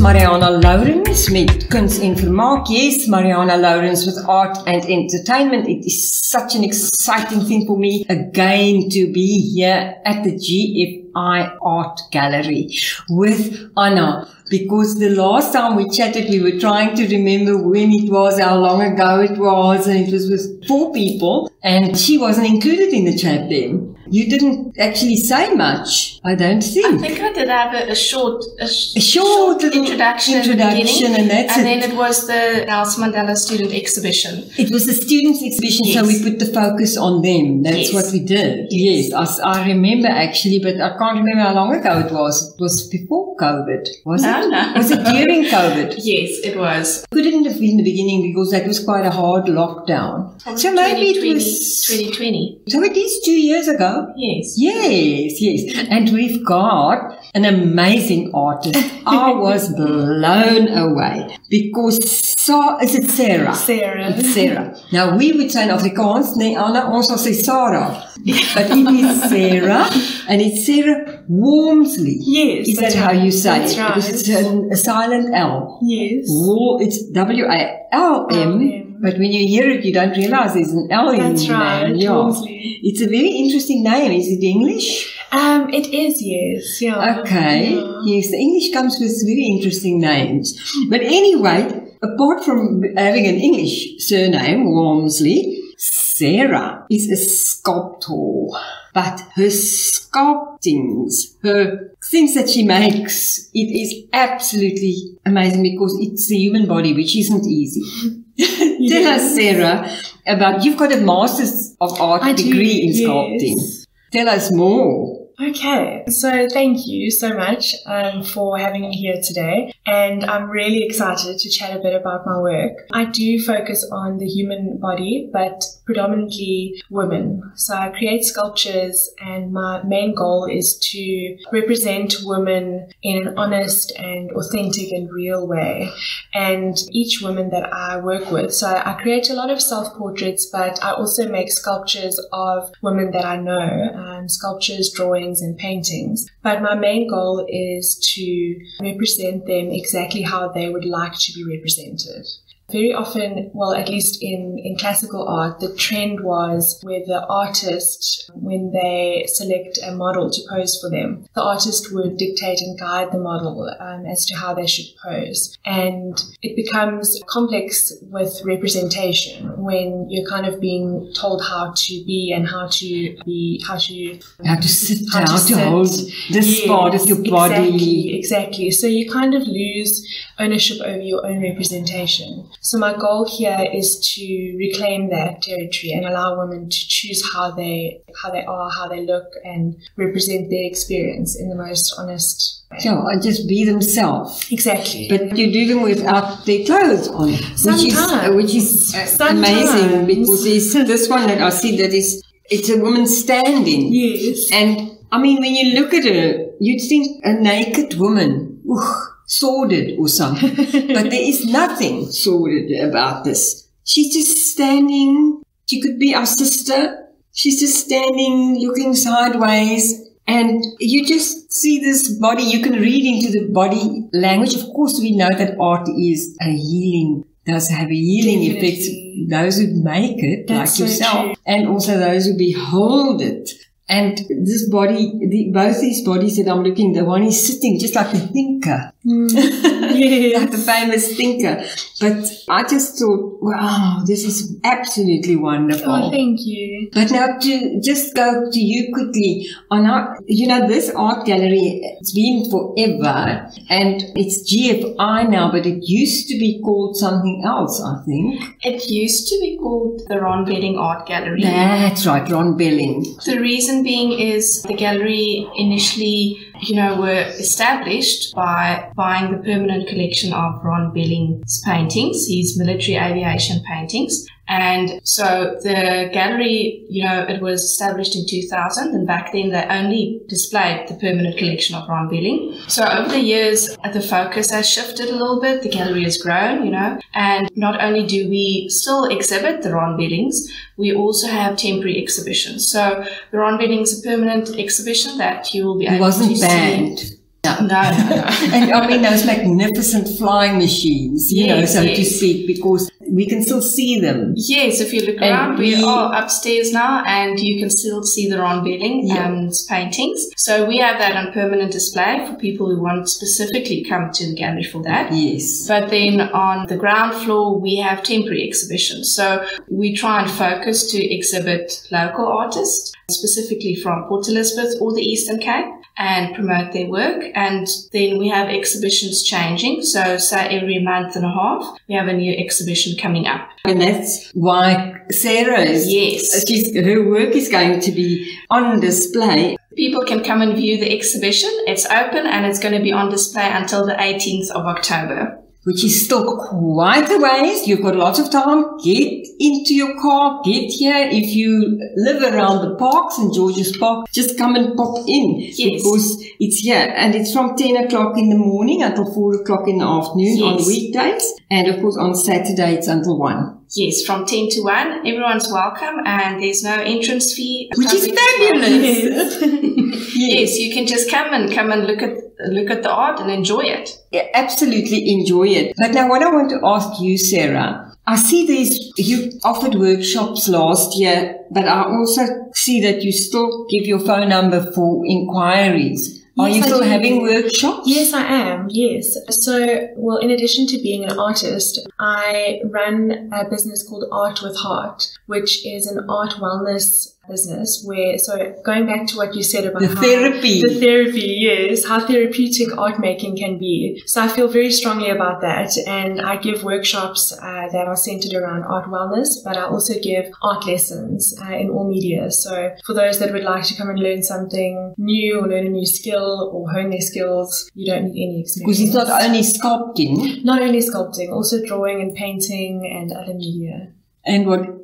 Marianah Lourens met Kuns en Vermaak. Yes, Marianah Lourens with art and entertainment. It is such an exciting thing for me again to be here at the GFI Art Gallery with Anna. Because the last time we chatted, we were trying to remember when it was, how long ago it was, and it was with 4 people, and she wasn't included in the chat then. You didn't actually say much, I don't think. I think I did have a short introduction and that's and then it was the Nelson Mandela Student Exhibition. It was the students' exhibition, yes. So we put the focus on them. That's what we did. Yes, I remember actually, but I can't remember how long ago it was. It was before COVID, was it? No. Was it during COVID? Yes, it was. Couldn't have been the beginning because that was quite a hard lockdown. So maybe it was 2020. So it is 2 years ago. Yes. Yes. And we've got an amazing artist. I was blown away because is it Sarah? Sarah. It's Sarah. Now we would say in Afrikaans, nee Anna, ons sal sê Sarah. But it is Sarah, and it's Sarah Walmsley. Yes. Is that how you say that's it? Right. Because it's a silent L. Yes. It's W-A-L-M. But when you hear it, you don't realize there's an L in the name. Yeah. It's a very interesting name. Is it English? It is, yes. Yeah. Okay. Yeah. Yes, the English comes with very interesting names. But anyway, apart from having an English surname, Walmsley, Sarah is a sculptor. But her sculptings, her things that she makes, it is absolutely amazing because it's the human body, which isn't easy. Tell us, Sarah, about, you've got a Master's of Art degree in sculpting. Yes. Tell us more. Okay, so thank you so much for having me here today, and I'm really excited to chat a bit about my work. I do focus on the human body, but predominantly women. So I create sculptures, and my main goal is to represent women in an honest and authentic and real way. And each woman that I work with, so I create a lot of self-portraits, but I also make sculptures of women that I know, sculptures, drawings, and paintings. But my main goal is to represent them exactly how they would like to be represented. Very often, well, at least in classical art, the trend was where the artist, when they select a model to pose for them, the artist would dictate and guide the model as to how they should pose. And it becomes complex with representation when you're kind of being told how to be and how to sit, how to hold this part of your body. Exactly. So you kind of lose ownership over your own representation. So my goal here is to reclaim that territory and allow women to choose how they are, how they look, and represent their experience in the most honest way. Yeah, and just be themselves. Exactly. But you do them without their clothes on, which is amazing, because there's this one that I see that it's a woman standing. Yes. And I mean, when you look at her, you'd think a naked woman. Sordid or something. But there is nothing sordid about this. She's just standing. She could be our sister. She's just standing, looking sideways. And you just see this body. You can read into the body language. Of course, we know that art is a healing, does have a healing effect. Those who make it, that's like yourself, and also those who behold it. And this body, both these bodies that I'm looking, the one is sitting just like a thinker. Yes. Like the famous thinker. But I just thought, wow, this is absolutely wonderful. Oh, thank you. But now to just go to you quickly on this art gallery, it's been forever, and it's GFI now, but it used to be called something else, I think. It used to be called the Ron Belling Art Gallery. That's right, Ron Belling. The reason being is the gallery initially, were established by buying the permanent collection of Ron Belling's paintings, his military aviation paintings. And so the gallery, it was established in 2000, and back then they only displayed the permanent collection of Ron Belling. So over the years, the focus has shifted a little bit. The gallery has grown, and not only do we still exhibit the Ron Bellings, we also have temporary exhibitions. So the Ron Belling's a permanent exhibition that you will be able to see. He wasn't banned. No. And I mean those magnificent flying machines, you know, so to speak, because we can still see them. Yes, if you look around, we are upstairs now and you can still see the Ron Belling paintings. So we have that on permanent display for people who want specifically come to the gallery for that. Yes. But then on the ground floor, we have temporary exhibitions. So we try and focus to exhibit local artists, specifically from Port Elizabeth or the Eastern Cape, and promote their work. And then we have exhibitions changing. So say every month and a half, we have a new exhibition coming up. And that's why Sarah's, her work is going to be on display. People can come and view the exhibition. It's open and it's going to be on display until the 18th of October. Which is still quite a ways. You've got lots of time. Get into your car, get here. If you live around the park, St. George's Park, just come and pop in. Yes. Because it's here. And it's from 10 o'clock in the morning until 4 o'clock in the afternoon on weekdays. And of course on Saturday it's until 1. Yes, from 10 to 1. Everyone's welcome and there's no entrance fee. Which is fabulous. Yes, you can just come and look at the art and enjoy it. Yeah, absolutely enjoy it. But now what I want to ask you, Sarah, I see you offered workshops last year, but I also see that you still give your phone number for inquiries. Are you still having workshops? Yes, I am. Yes. So, well, in addition to being an artist, I run a business called Art with Heart, which is an art wellness business where, so going back to what you said about the therapy, yes, how therapeutic art making can be. So I feel very strongly about that. And I give workshops that are centered around art wellness, but I also give art lessons in all media. So for those that would like to come and learn something new or learn a new skill or hone their skills, you don't need any experience. Because it's not only sculpting. Not only sculpting, also drawing and painting and other media. And whatever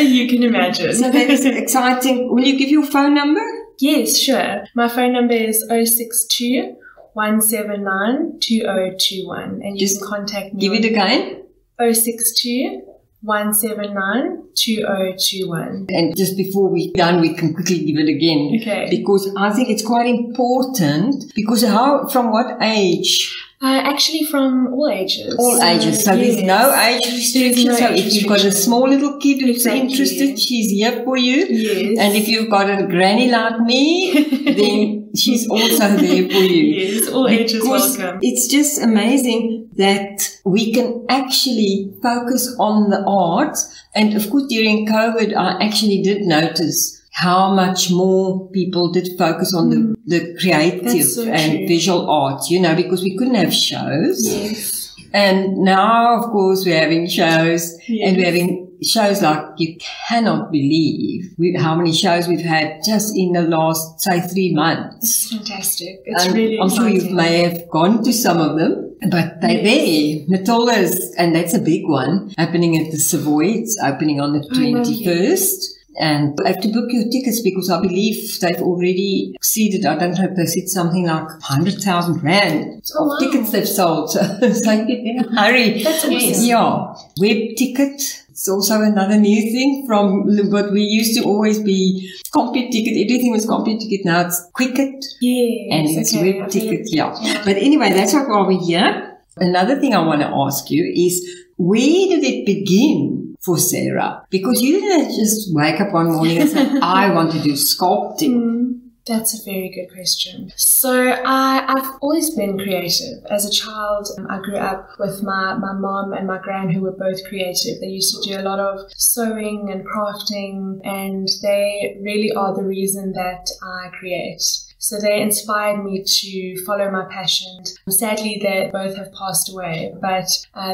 you can imagine. So that is exciting. Will you give your phone number? Yes, sure. My phone number is 062 179 2021. And you can contact me. Give it again. 062 179 2021. And just before we're done, we can quickly give it again. Okay. Because I think it's quite important. Because from what age? Actually, from all ages. All ages. So there's no age restriction. So if you've got a small little kid who's interested, she's here for you. Yes. And if you've got a granny like me, then she's also there for you. Yes, all ages welcome. It's just amazing that we can actually focus on the art. And of course, during COVID, I actually did notice how much more people did focus on the creative and visual art, because we couldn't have shows. Yes. And now, of course, we're having shows, and we're having shows like you cannot believe how many shows we've had just in the last, say, 3 months. It's fantastic. It's really I'm exciting. sure you may have gone to some of them, but they're there. Matilda's, and that's a big one, happening at the Savoy. It's opening on the 21st. And you have to book your tickets because I believe they've already exceeded, I don't know if they said something like 100,000 rand of tickets they've sold. So hurry. That's awesome. Yeah. Web ticket. It's also another new thing from what we used to always be CompuTicket. Everything was CompuTicket. Now it's Quicket. Yes. And it's Web ticket. Yeah. But anyway, that's why we're here. Another thing I want to ask you is, where did it begin for Sarah? Because you didn't just wake up one morning and say, I want to do sculpting. That's a very good question. So I've always been creative. As a child, I grew up with my mom and my gran, who were both creative. They used to do a lot of sewing and crafting, and they really are the reason that I create. So they inspired me to follow my passion. Sadly, they both have passed away, but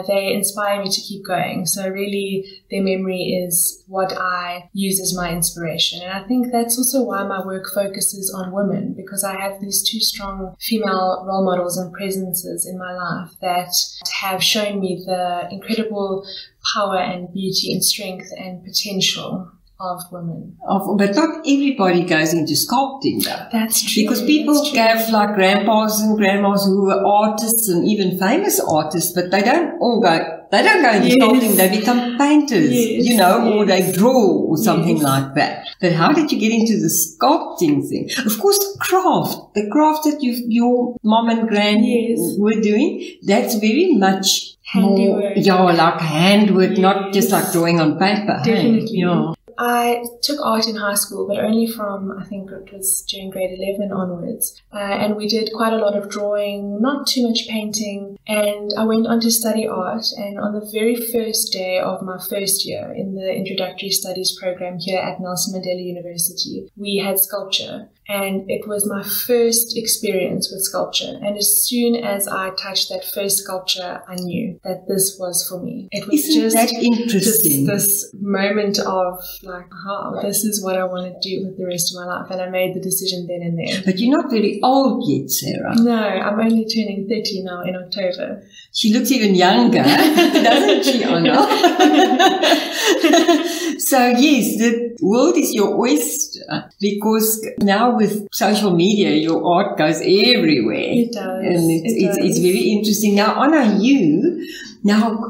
they inspire me to keep going. So really, their memory is what I use as my inspiration. And I think that's also why my work focuses on women, because I have these two strong female role models and presences in my life that have shown me the incredible power and beauty and strength and potential of women. But not everybody goes into sculpting though. That's true. Because people have like grandpas and grandmas who are artists and even famous artists, but they don't all go They don't go into sculpting, they become painters, or they draw or something like that. But how did you get into the sculpting thing? Of course, the craft that your mom and gran were doing, that's very much handiwork. More, like handwork, not just like drawing on paper. Definitely. Yeah. I took art in high school, but only from, I think it was during grade 11 onwards. And we did quite a lot of drawing, not too much painting. And I went on to study art. And on the very first day of my first year in the introductory studies program here at Nelson Mandela University, we had sculpture. And it was my first experience with sculpture. And as soon as I touched that first sculpture, I knew that this was for me. It was Isn't that interesting? Just this moment of like, this is what I want to do with the rest of my life. And I made the decision then and there. But you're not very old yet, Sarah. No, I'm only turning 30 now in October. She looks even younger, doesn't she, Anna? So yes, the world is your oyster, because now with social media, your art goes everywhere. It does. And it's very interesting. Now, Anna,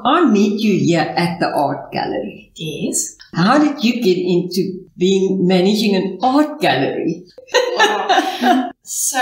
I met you here at the art gallery. Yes. How did you get into managing an art gallery? Wow. So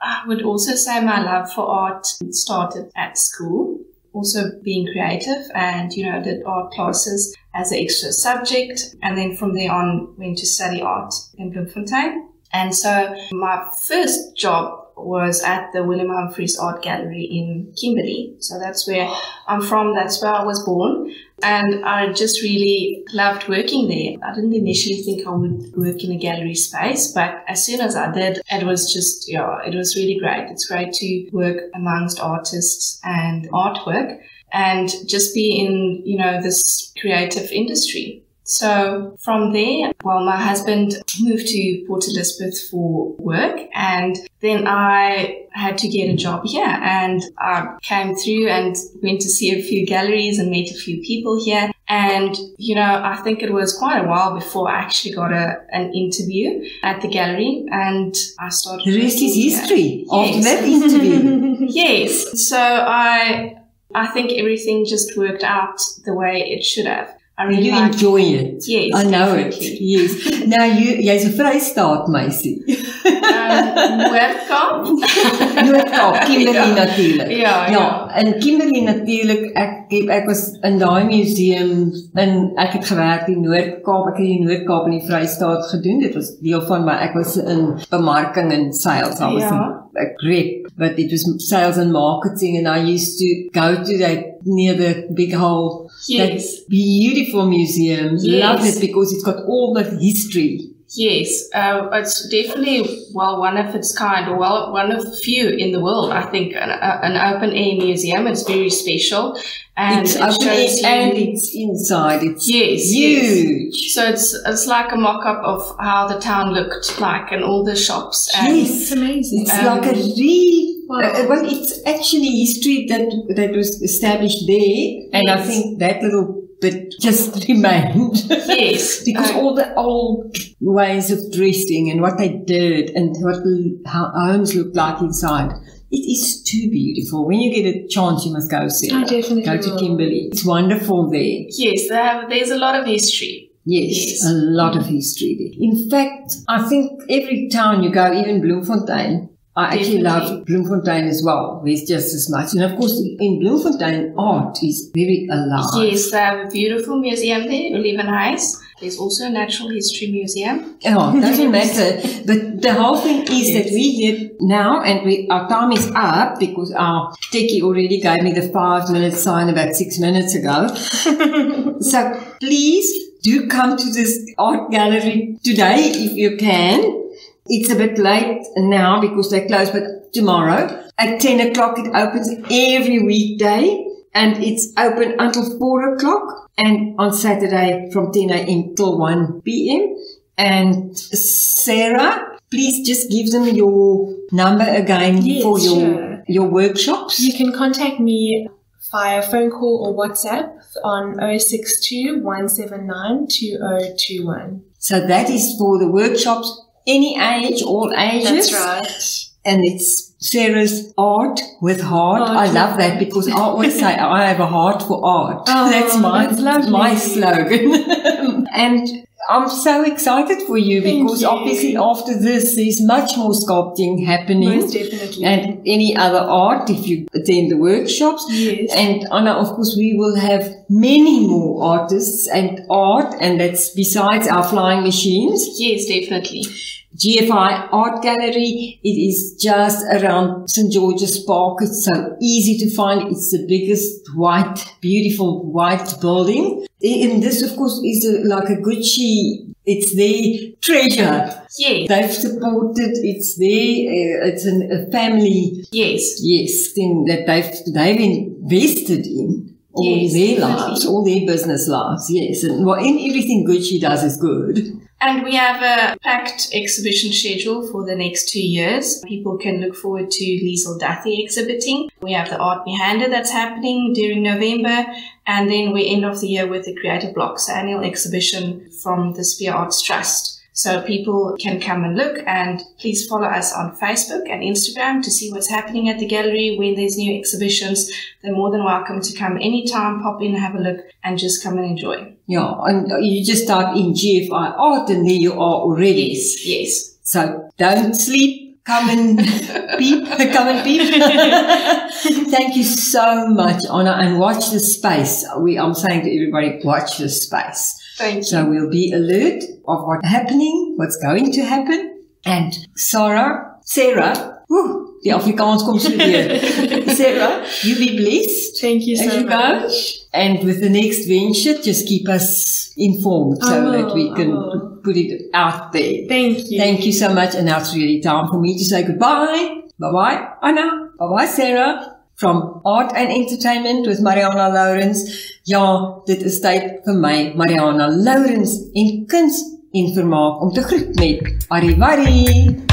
I would also say my love for art started at school. Also being creative and, did art classes as an extra subject. And then from there on, went to study art in Bloemfontein. And so my first job was at the William Humphreys Art Gallery in Kimberley. So that's where I'm from. That's where I was born. And I just really loved working there. I didn't initially think I would work in a gallery space, but as soon as I did, it was just, it was really great. It's great to work amongst artists and artwork and just be in, this creative industry. So from there, my husband moved to Port Elizabeth for work, and then I had to get a job here, and I came through and went to see a few galleries and met a few people here. And, I think it was quite a while before I actually got an interview at the gallery, and I started. The rest is history after that interview. Yes. So I think everything just worked out the way it should have. I really enjoy it. Yes, I know definitely. it. Yes. Now jy's 'n Vrystaat meisie. Noord-Kaap. Noord-Kaap, Kimberley natuurlijk. Ja. En Kimberley natuurlijk, ek was in daai museum en ek het gewerk in Noord-Kaap. Ek het die Noord-Kaap en die Vrystaat gedoen. Dit was deel van ek was in bemarking en sales. I was a rep, but it was sales and marketing, and I used to go to that near the big hole. Yes. That beautiful museum. Yes. Love it because it's got all the history. Yes, it's definitely, one of its kind, or one of the few in the world, I think, an open-air museum. It's very special. And it's open air and it's inside. It's huge. Yes. So it's like a mock-up of how the town looked like and all the shops. And, yes, it's amazing. It's like a well, it's actually history that was established there, and I think that little bit just remained. Yes. Because all the old ways of dressing and what they did and how homes looked like inside. It is too beautiful. When you get a chance, you must go see it. I definitely go to Kimberley. It's wonderful there. Yes, there's a lot of history. Yes, a lot of history there. In fact, I think every town you go, even Bloemfontein, I actually love Bloemfontein as well. There's just as much. And of course, in Bloemfontein, art is very alive. Yes, they have a beautiful museum there, Olivenhuis. There's also a natural history museum. Oh, doesn't matter. But the whole thing is that we're here now and our time is up because our techie already gave me the 5-minute sign about 6 minutes ago. So please do come to this art gallery today if you can. It's a bit late now because they close, but tomorrow at 10 o'clock it opens every weekday and it's open until 4 o'clock and on Saturday from 10 a.m. till 1 p.m. And Sarah, please just give them your number again for your workshops. You can contact me via phone call or WhatsApp on 062 179 2021. So that is for the workshops. Any age, all ages. That's right. And it's Sarah's art with heart. I love that because I always say I have a heart for art. That's my slogan. And I'm so excited for you because obviously after this there's much more sculpting happening. Most definitely. And any other art if you attend the workshops. Yes. And Anna, of course, we will have many more artists and art, and that's besides our flying machines. Yes, definitely. GFI Art Gallery, it is just around St. George's Park. It's so easy to find. It's the biggest beautiful white building. And this, of course, is like a Gucci. It's their treasure. Yes. They've supported. It's it's a family. Yes. Yes, thing that they've invested in. All their lives, all their business lives. Yes. And everything Gucci does is good. And we have a packed exhibition schedule for the next 2 years. People can look forward to Liesl Duthie exhibiting. We have the Art Mehander that's happening during November. And then we end off the year with the Creative Blocks annual exhibition from the Spear Arts Trust. So people can come and look, and please follow us on Facebook and Instagram to see what's happening at the gallery. When there's new exhibitions, they're more than welcome to come anytime, pop in, have a look, and just come and enjoy. Yeah, and you just type in GFI Art and there you are already. Yes, yes. So don't sleep. Come and peep. Thank you so much, Anna, and watch the space. I'm saying to everybody, watch the space. Thank you. So we'll be alert of what's happening, what's going to happen. And Sarah, die Afrikaans komt so weer. Sarah, you be blessed. Thank you so much. And with the next venture, just keep us informed so that we can put it out there. Thank you. Thank you so much. And now it's really time for me to say goodbye. Bye-bye, Anna. Bye-bye, Sarah. From Art and Entertainment with Marianah Lourens. Ja, dit is tyd vir my, Marianah Lourens, en Kuns en Vermaak om te groet met Arrivari.